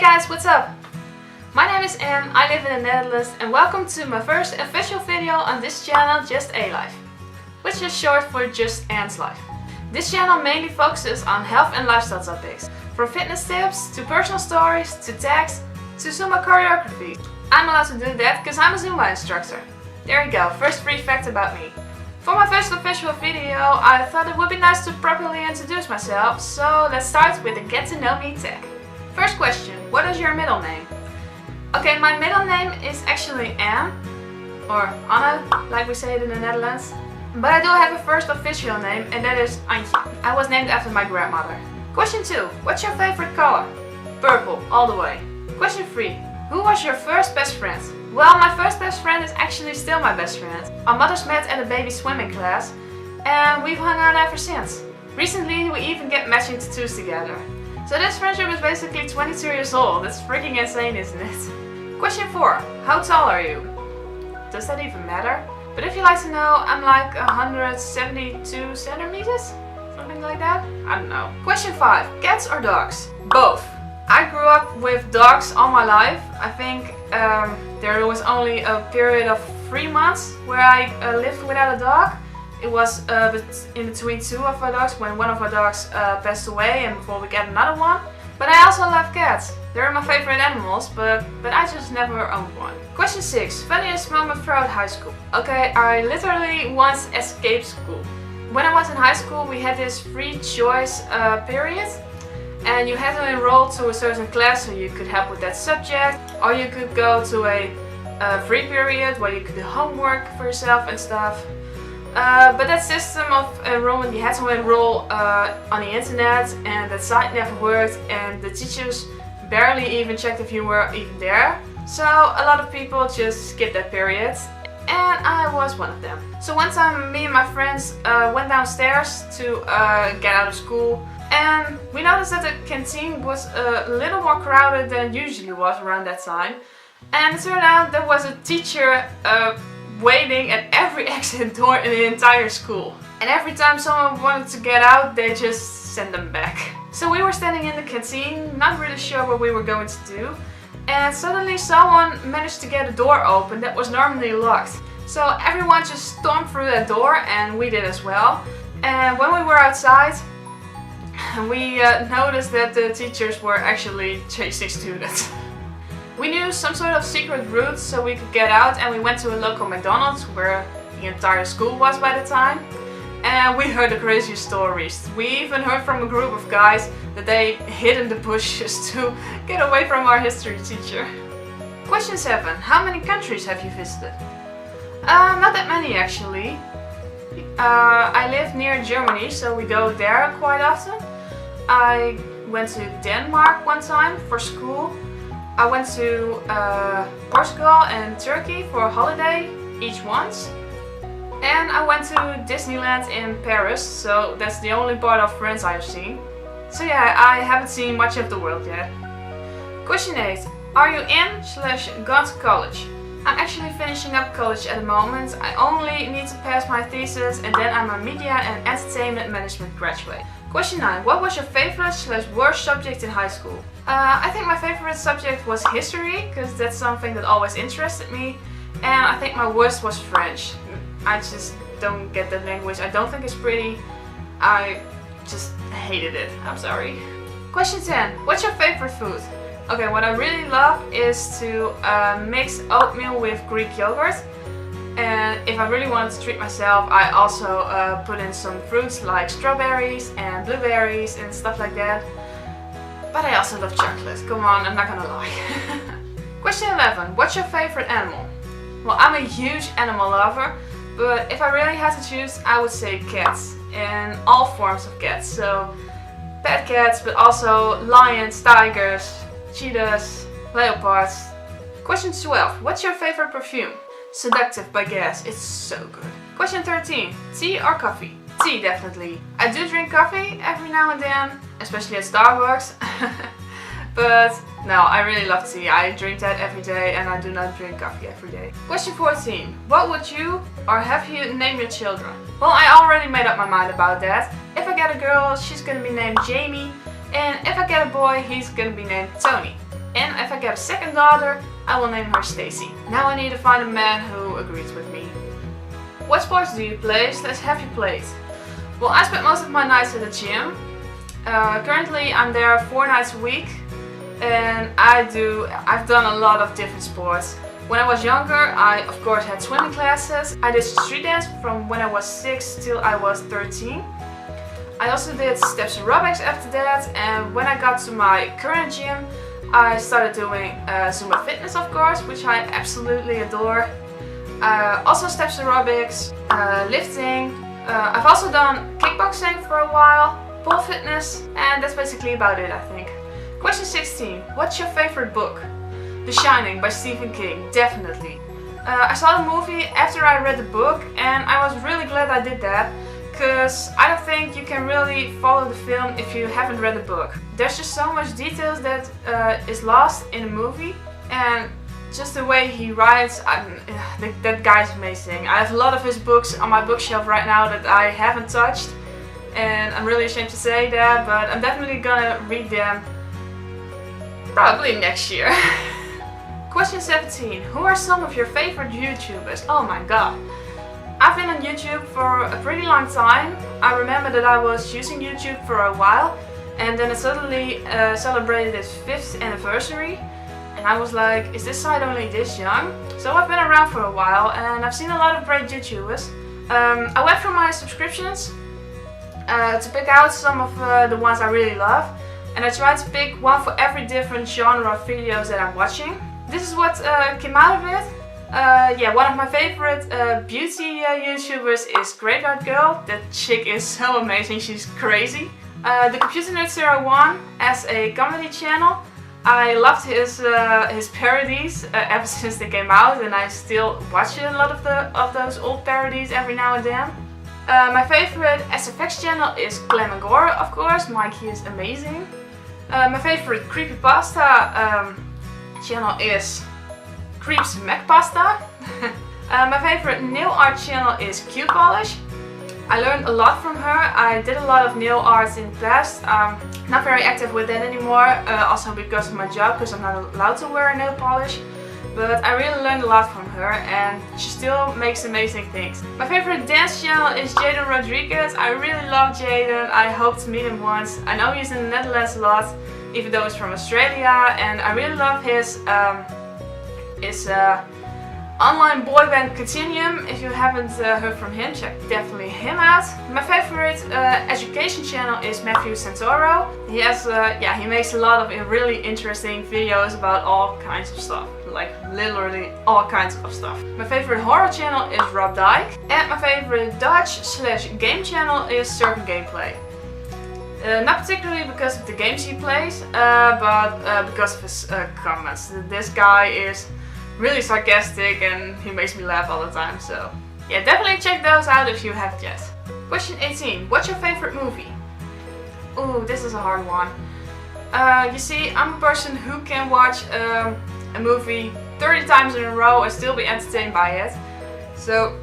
Hey guys, what's up? My name is Anne, I live in the Netherlands and welcome to my first official video on this channel, JustALife, which is short for Just Anne's Life. This channel mainly focuses on health and lifestyle topics, from fitness tips to personal stories to tags to Zumba choreography. I'm allowed to do that because I'm a Zumba instructor. There you go, first free fact about me. For my first official video, I thought it would be nice to properly introduce myself, so let's start with a get to know me tag. First question, what is your middle name? Okay, my middle name is actually Anne, or Anne, like we say it in the Netherlands. But I do have a first official name, and that is Antje. I was named after my grandmother. Question 2, what's your favorite color? Purple, all the way. Question 3, who was your first best friend? Well, my first best friend is actually still my best friend. Our mothers met at a baby swimming class, and we've hung out ever since. Recently, we even get matching tattoos together. So this friendship is basically 22 years old. That's freaking insane, isn't it? Question 4. How tall are you? Does that even matter? But if you'd like to know, I'm like 172 centimeters? Something like that? I don't know. Question 5. Cats or dogs? Both. I grew up with dogs all my life. I think there was only a period of 3 months where I lived without a dog. It was in between two of our dogs when one of our dogs passed away and before we get another one. But I also love cats. They're my favorite animals, but I just never owned one. Question 6. Funniest moment throughout high school. Okay, I literally once escaped school. When I was in high school, we had this free choice period. And you had to enroll to a certain class so you could help with that subject. Or you could go to a free period where you could do homework for yourself and stuff. But that system of enrollment, you had to enroll on the internet, and that site never worked, and the teachers barely even checked if you were even there. So a lot of people just skipped that period, and I was one of them. So one time me and my friends went downstairs to get out of school, and we noticed that the canteen was a little more crowded than it usually was around that time. And it turned out there was a teacher waiting at every exit door in the entire school. And every time someone wanted to get out, they just sent them back. So we were standing in the canteen, not really sure what we were going to do. And suddenly someone managed to get a door open that was normally locked. So everyone just stormed through that door, and we did as well. And when we were outside, we noticed that the teachers were actually chasing students. We knew some sort of secret route so we could get out, and we went to a local McDonald's where the entire school was by the time. And we heard the craziest stories. We even heard from a group of guys that they hid in the bushes to get away from our history teacher. Question 7. How many countries have you visited? Not that many actually. I live near Germany, so we go there quite often. I went to Denmark one time for school. I went to Portugal and Turkey for a holiday, each once. And I went to Disneyland in Paris, so that's the only part of France I have seen. So yeah, I haven't seen much of the world yet. Question 8. Are you in/gone to college? I'm actually finishing up college at the moment. I only need to pass my thesis and then I'm a media and entertainment management graduate. Question 9. What was your favorite/worst subject in high school? I think my favorite subject was history, because that's something that always interested me. And I think my worst was French. I just don't get that language. I don't think it's pretty. I just hated it. I'm sorry. Question 10. What's your favorite food? Okay, what I really love is to mix oatmeal with Greek yogurt. And if I really wanted to treat myself, I also put in some fruits like strawberries and blueberries and stuff like that. But I also love chocolate. Come on, I'm not gonna lie. Question 11. What's your favorite animal? Well, I'm a huge animal lover, but if I really had to choose, I would say cats. And all forms of cats. So pet cats, but also lions, tigers, cheetahs, leopards. Question 12. What's your favorite perfume? Seductive by Guess. It's so good. Question 13. Tea or coffee? Tea, definitely. I do drink coffee every now and then, especially at Starbucks. But no, I really love tea. I drink that every day and I do not drink coffee every day. Question 14. What would you or have you name your children? Well, I already made up my mind about that. If I get a girl, she's gonna be named Jamie. And if I get a boy, he's gonna be named Tony. I get a second daughter, I will name her Stacy. Now I need to find a man who agrees with me. What sports do you play? Have you played? Well, I spend most of my nights at the gym. Currently I'm there 4 nights a week, and I've done a lot of different sports. When I was younger, I of course had swimming classes. I did street dance from when I was 6 till I was 13. I also did steps aerobics after that, and when I got to my current gym, I started doing Zumba fitness, of course, which I absolutely adore. Also steps aerobics, lifting. I've also done kickboxing for a while, pole fitness, and that's basically about it, I think. Question 16. What's your favorite book? The Shining by Stephen King, definitely. I saw the movie after I read the book, and I was really glad I did that, because I don't think you can really follow the film if you haven't read the book. There's just so much details that is lost in the movie, and just the way he writes, that guy's amazing. I have a lot of his books on my bookshelf right now that I haven't touched, and I'm really ashamed to say that, but I'm definitely gonna read them probably next year. Question 17. Who are some of your favorite YouTubers? Oh my god. I've been on YouTube for a pretty long time. I remember that I was using YouTube for a while, and then it suddenly celebrated its 5th anniversary. And I was like, is this site only this young? So I've been around for a while, and I've seen a lot of great YouTubers. I went through my subscriptions to pick out some of the ones I really love. And I tried to pick one for every different genre of videos that I'm watching. This is what came out of it. Yeah, one of my favorite beauty YouTubers is Graveyard Girl. That chick is so amazing, she's crazy. The Computer Nerd 01 as a comedy channel. I loved his parodies ever since they came out, and I still watch a lot of those old parodies every now and then. My favorite SFX channel is Glam and Gore, of course. Mikey is amazing. My favorite creepypasta channel is Creeps McPasta. My favorite nail art channel is Q Polish. I learned a lot from her. I did a lot of nail arts in the past. Not very active with that anymore, also because of my job, because I'm not allowed to wear nail polish. But I really learned a lot from her, and she still makes amazing things. My favorite dance channel is Jaden Rodriguez. I really love Jaden. I hope to meet him once. I know he's in the Netherlands a lot, even though he's from Australia, and I really love his online boy band Continuum. If you haven't heard from him, check definitely him out. My favorite education channel is Matthew Santoro. He has, he makes a lot of really interesting videos about all kinds of stuff. Like literally all kinds of stuff. My favorite horror channel is Rob Dyke. And my favorite Dutch/game channel is Certain Gameplay. Not particularly because of the games he plays, but because of his comments. This guy is really sarcastic and he makes me laugh all the time, so yeah, definitely check those out if you haven't yet. Question 18. What's your favorite movie? Ooh, this is a hard one. You see, I'm a person who can watch a movie 30 times in a row and still be entertained by it. So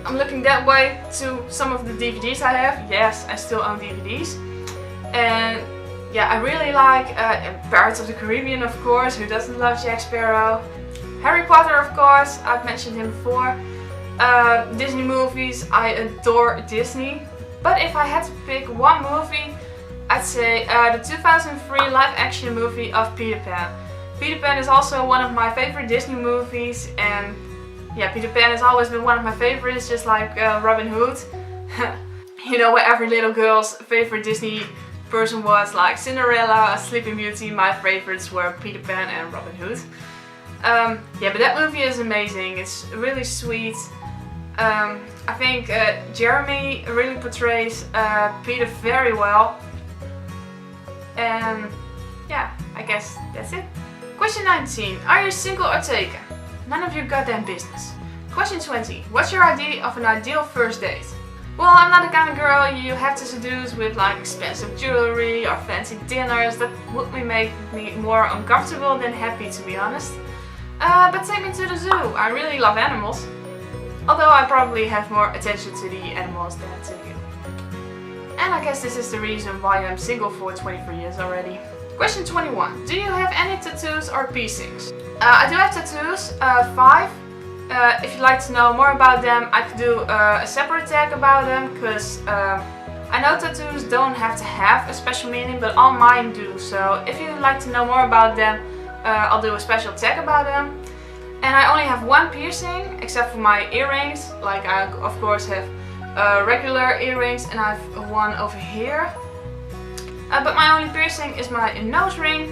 I'm looking that way to some of the DVDs I have. Yes, I still own DVDs. And yeah, I really like Pirates of the Caribbean, of course. Who doesn't love Jack Sparrow? Harry Potter, of course, I've mentioned him before. Disney movies, I adore Disney. But if I had to pick one movie, I'd say the 2003 live action movie of Peter Pan. Peter Pan is also one of my favorite Disney movies, and yeah, Peter Pan has always been one of my favorites, just like Robin Hood. You know, where every little girl's favorite Disney person was, like Cinderella, Sleeping Beauty. My favorites were Peter Pan and Robin Hood. Yeah, but that movie is amazing. It's really sweet. I think Jeremy really portrays Peter very well. And yeah, I guess that's it. Question 19. Are you single or taken? None of your goddamn business. Question 20. What's your idea of an ideal first date? Well, I'm not the kind of girl you have to seduce with like expensive jewelry or fancy dinners. That would make me more uncomfortable than happy, to be honest. But take me to the zoo. I really love animals. Although I probably have more attention to the animals than to you. And I guess this is the reason why I'm single for 24 years already. Question 21. Do you have any tattoos or piercings? I do have tattoos, 5. If you'd like to know more about them, I could do a separate tag about them, because I know tattoos don't have to have a special meaning, but all mine do. So if you'd like to know more about them, I'll do a special tag about them. And I only have one piercing, except for my earrings. Like, I of course have regular earrings, and I have one over here. But my only piercing is my nose ring.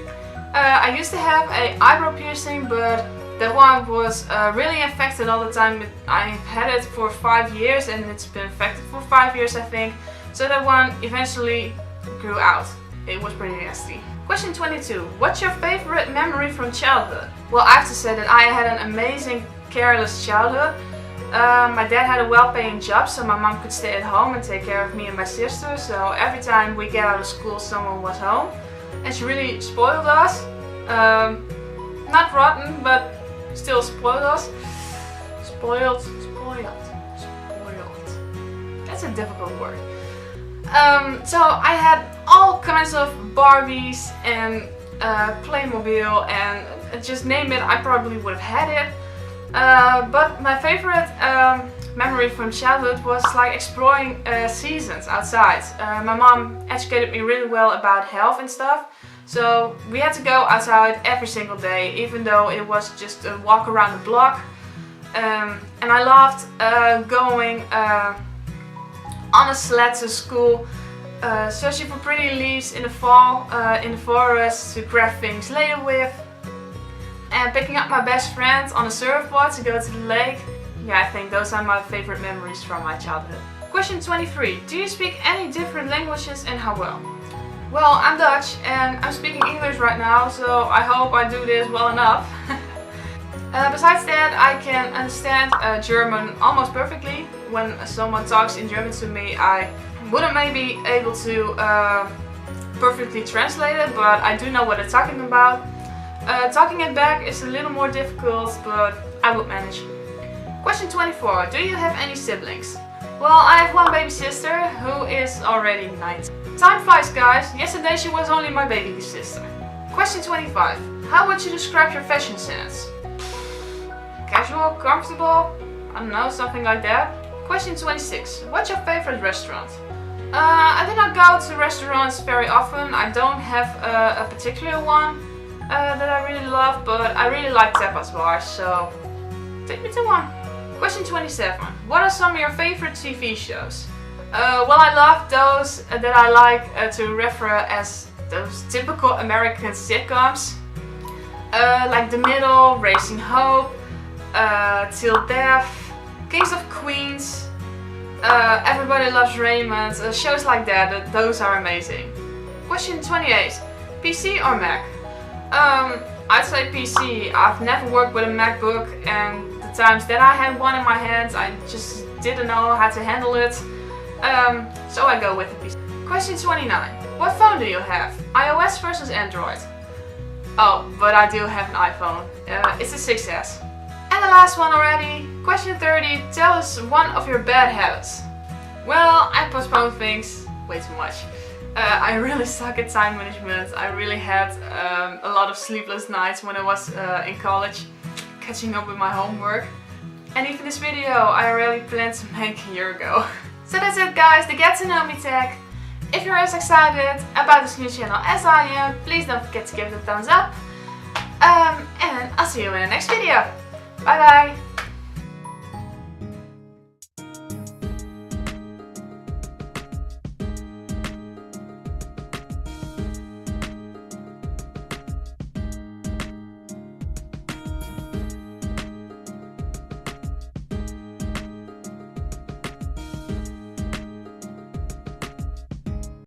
I used to have an eyebrow piercing, but that one was really infected all the time. I had it for 5 years, and it's been infected for 5 years, I think. So that one eventually grew out. It was pretty nasty. Question 22. What's your favorite memory from childhood? Well, I have to say that I had an amazing, careless childhood. My dad had a well-paying job, so my mom could stay at home and take care of me and my sister. So every time we get out of school, someone was home. And she really spoiled us. Not rotten, but still spoiled us. Spoiled. That's a difficult word. So I had all kinds of Barbies and Playmobil, and just name it, I probably would have had it. But my favorite memory from childhood was like exploring seasons outside. My mom educated me really well about health and stuff. So we had to go outside every single day, even though it was just a walk around the block. And I loved going on a sled to school, searching for pretty leaves in the fall in the forest to grab things later with, and picking up my best friend on a surfboard to go to the lake. Yeah, I think those are my favorite memories from my childhood. Question 23. Do you speak any different languages, and how well? Well, I'm Dutch and I'm speaking English right now, so I hope I do this well enough. Besides that, I can understand German almost perfectly. When someone talks in German to me, I wouldn't maybe able to perfectly translate it, but I do know what they're talking about. Talking it back is a little more difficult, but I would manage. Question 24. Do you have any siblings? Well, I have one baby sister who is already 9. Time flies, guys. Yesterday she was only my baby sister. Question 25. How would you describe your fashion sense? Casual, comfortable, I don't know, something like that. Question 26. What's your favorite restaurant? I do not go to restaurants very often. I don't have a particular one that I really love, but I really like tapas bars, so take me to one. Question 27. What are some of your favorite TV shows? Well, I love those that I like to refer as those typical American sitcoms. Like The Middle, Raising Hope, Till Death, Kings of Queens, Everybody Loves Raymond, shows like that, those are amazing. Question 28. PC or Mac? I'd say PC. I've never worked with a MacBook, and the times that I had one in my hands, I just didn't know how to handle it. So I go with the PC. Question 29. What phone do you have? iOS versus Android? Oh, but I do have an iPhone. It's a 6S. And the last one already. Question 30. Tell us one of your bad habits. Well, I postpone things way too much. I really suck at time management. I really had a lot of sleepless nights when I was in college, catching up with my homework. And even this video I already planned to make a year ago. So that's it, guys, the get to know me tag. If you're as excited about this new channel as I am, please don't forget to give it a thumbs up. And I'll see you in the next video. Bye bye!